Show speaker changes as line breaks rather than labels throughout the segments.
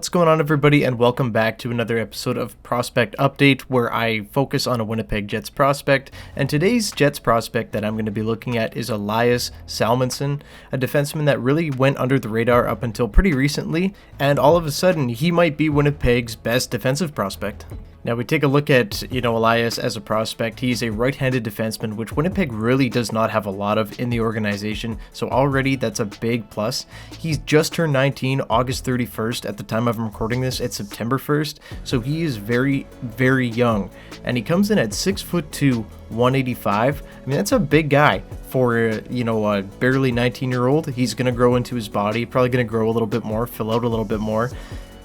What's going on, everybody, and welcome back to another episode of Prospect Update, where I focus on a Winnipeg Jets prospect. And today's Jets prospect that I'm going to be looking at is Elias Salomonsson, a defenseman that really went under the radar up until pretty recently, and all of a sudden he might be Winnipeg's best defensive prospect. Now we take a look at, Elias as a prospect. He's a right-handed defenseman, which Winnipeg really does not have a lot of in the organization, so already that's a big plus. He's just turned 19 August 31st. At the time of recording this, it's September 1st, so he is very, very young, and he comes in at 6'2", 185. I mean, that's a big guy for, a barely 19-year-old. He's going to grow into his body, probably going to grow a little bit more, fill out a little bit more.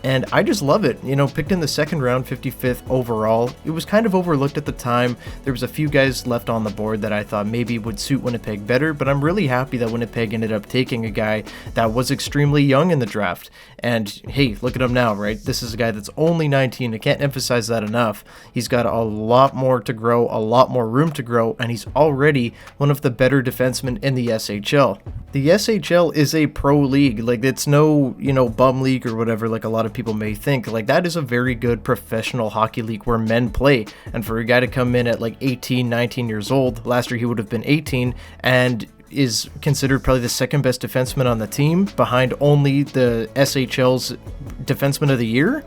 And I just love it. Picked in the second round, 55th overall. It was kind of overlooked at the time. There was a few guys left on the board that I thought maybe would suit Winnipeg better, but I'm really happy that Winnipeg ended up taking a guy that was extremely young in the draft. And hey, look at him now, right? This is a guy that's only 19. I can't emphasize that enough. He's got a lot more to grow, a lot more room to grow, and he's already one of the better defensemen in the SHL. The SHL is a pro league. Like, it's no, bum league or whatever like a lot of people may think. Like, that is a very good professional hockey league where men play. And for a guy to come in at like 18, 19 years old, last year he would have been 18, and is considered probably the second best defenseman on the team behind only the SHL's defenseman of the year.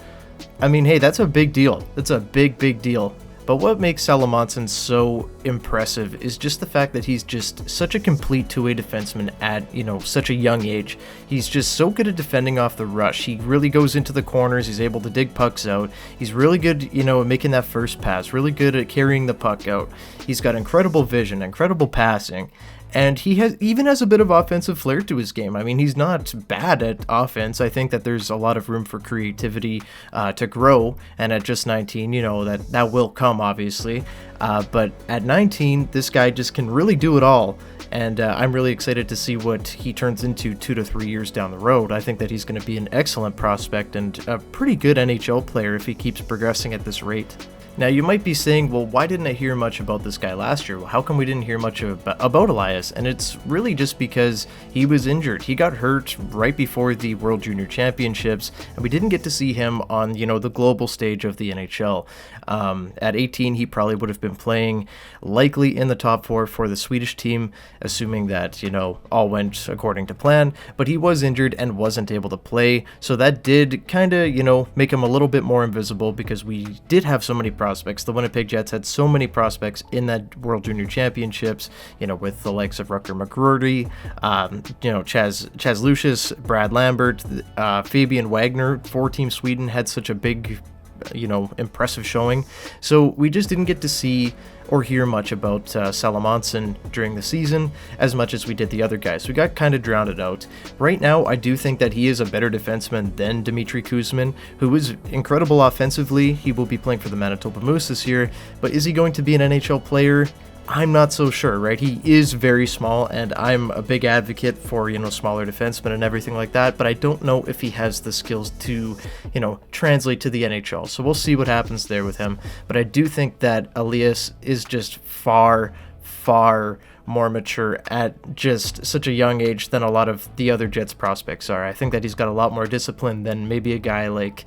I mean, hey, that's a big deal. That's a big, big deal. But what makes Salomonsson so impressive is just the fact that he's just such a complete two-way defenseman at, such a young age. He's just so good at defending off the rush. He really goes into the corners. He's able to dig pucks out. He's really good, at making that first pass, really good at carrying the puck out. He's got incredible vision, incredible passing. And he has a bit of offensive flair to his game. I mean, he's not bad at offense. I think that there's a lot of room for creativity to grow. And at just 19, that will come, obviously. But at 19, this guy just can really do it all. And I'm really excited to see what he turns into 2 to 3 years down the road. I think that he's going to be an excellent prospect and a pretty good NHL player if he keeps progressing at this rate. Now, you might be saying, well, why didn't I hear much about this guy last year? Well, how come we didn't hear much about Elias? And it's really just because he was injured. He got hurt right before the World Junior Championships, and we didn't get to see him on, the global stage of the NHL. At 18, he probably would have been playing likely in the top 4 for the Swedish team, assuming that, all went according to plan. But he was injured and wasn't able to play, so that did kind of, make him a little bit more invisible because we did have so many prospects. The Winnipeg Jets had so many prospects in that World Junior Championships, with the likes of Rutger McGroarty, Chaz Lucius, Brad Lambert, Fabian Wagner. 4-team Sweden had such a big, impressive showing. So we just didn't get to see or hear much about Salomonsson during the season as much as we did the other guys. We got kind of drowned out. Right now, I do think that he is a better defenseman than Dmitry Kuzmin, who is incredible offensively. He will be playing for the Manitoba Moose this year, but is he going to be an NHL player? I'm not so sure, right? He is very small, and I'm a big advocate for, smaller defensemen and everything like that, but I don't know if he has the skills to, translate to the NHL. So we'll see what happens there with him. But I do think that Elias is just far, far more mature at just such a young age than a lot of the other Jets prospects are. I think that he's got a lot more discipline than maybe a guy like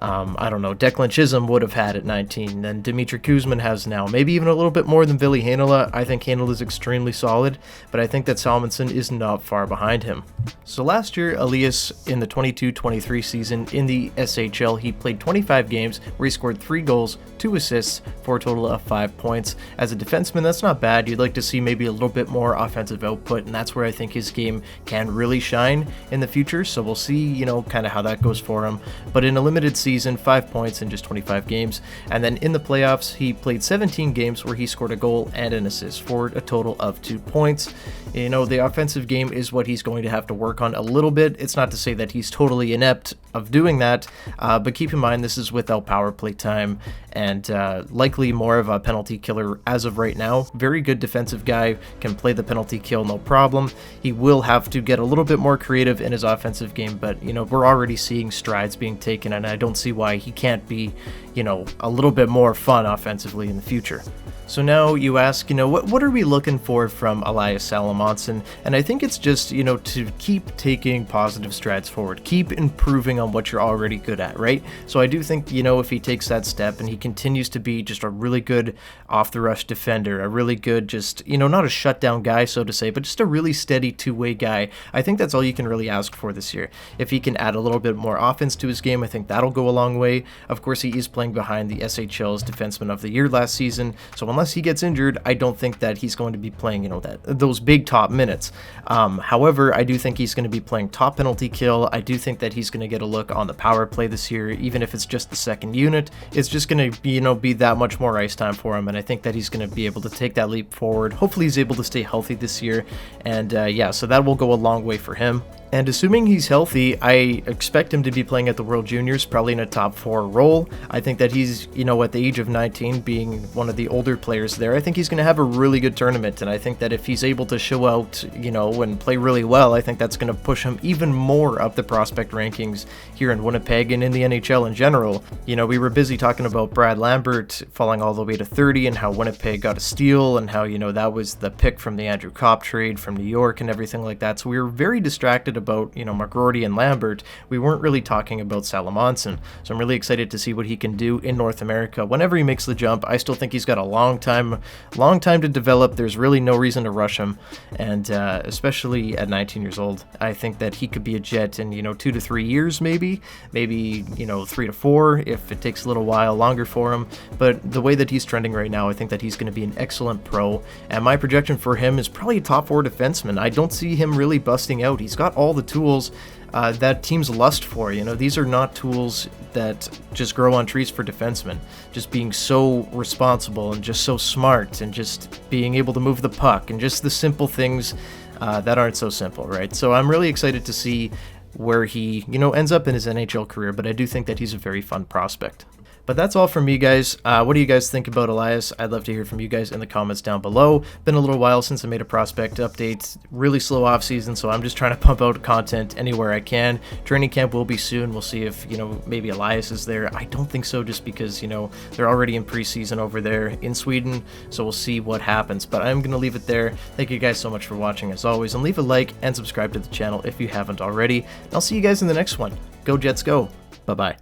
Declan Chisholm would have had at 19, and Dmitry Kuzmin has now. Maybe even a little bit more than Ville Heinola. I think Heinola is extremely solid, but I think that Salomonsson is not far behind him. So last year, Elias, in the 22-23 season in the SHL, he played 25 games where he scored 3 goals, 2 assists, for a total of 5 points. As a defenseman, that's not bad. You'd like to see maybe a little bit more offensive output, and that's where I think his game can really shine in the future. So we'll see, kind of how that goes for him. But in a limited season, 5 points in just 25 games. And then in the playoffs, he played 17 games where he scored a goal and an assist for a total of 2 points. The offensive game is what he's going to have to work on a little bit. It's not to say that he's totally inept of doing that, but keep in mind this is without power play time and likely more of a penalty killer as of right now. Very good defensive guy, can play the penalty kill no problem. He will have to get a little bit more creative in his offensive game, but we're already seeing strides being taken, and I don't see why he can't be, a little bit more fun offensively in the future. So now you ask, what are we looking for from Elias Salomonsson? And I think it's just, to keep taking positive strides forward, keep improving on what you're already good at, right? So I do think, if he takes that step and he continues to be just a really good off-the-rush defender, a really good just, not a shutdown guy, so to say, but just a really steady two-way guy, I think that's all you can really ask for this year. If he can add a little bit more offense to his game, I think that'll go a long way. Of course, he is playing behind the SHL's Defenseman of the Year last season, so unless he gets injured, I don't think that he's going to be playing, those big top minutes. However, I do think he's going to be playing top penalty kill. I do think that he's going to get a look on the power play this year, even if it's just the second unit. It's just going to, be that much more ice time for him, and I think that he's going to be able to take that leap forward. Hopefully, he's able to stay healthy this year, and so that will go a long way for him. And assuming he's healthy, I expect him to be playing at the World Juniors, probably in a top 4 role. I think that he's, at the age of 19, being one of the older players there, I think he's going to have a really good tournament. And I think that if he's able to show out, and play really well, I think that's going to push him even more up the prospect rankings here in Winnipeg and in the NHL in general. We were busy talking about Brad Lambert falling all the way to 30 and how Winnipeg got a steal and how, that was the pick from the Andrew Kopp trade from New York and everything like that. So we were very distracted about, McGroarty and Lambert. We weren't really talking about Salomonsson. So I'm really excited to see what he can do in North America whenever he makes the jump. I still think he's got a long time to develop. There's really no reason to rush him. And especially at 19 years old, I think that he could be a Jet in, 2 to 3 years, maybe 3 to 4 if it takes a little while longer for him. But the way that he's trending right now, I think that he's going to be an excellent pro. And my projection for him is probably a top 4 defenseman. I don't see him really busting out. He's got all the tools that teams lust for. These are not tools that just grow on trees for defensemen. Just being so responsible and just so smart and just being able to move the puck and just the simple things that aren't so simple, right? So I'm really excited to see where he, ends up in his NHL career, but I do think that he's a very fun prospect. But that's all from me, guys. What do you guys think about Elias? I'd love to hear from you guys in the comments down below. Been a little while since I made a prospect update. Really slow off season, so I'm just trying to pump out content anywhere I can. Training camp will be soon. We'll see if, maybe Elias is there. I don't think so, just because, they're already in preseason over there in Sweden, so we'll see what happens. But I'm going to leave it there. Thank you guys so much for watching, as always, and leave a like and subscribe to the channel if you haven't already. And I'll see you guys in the next one. Go Jets, go. Bye-bye.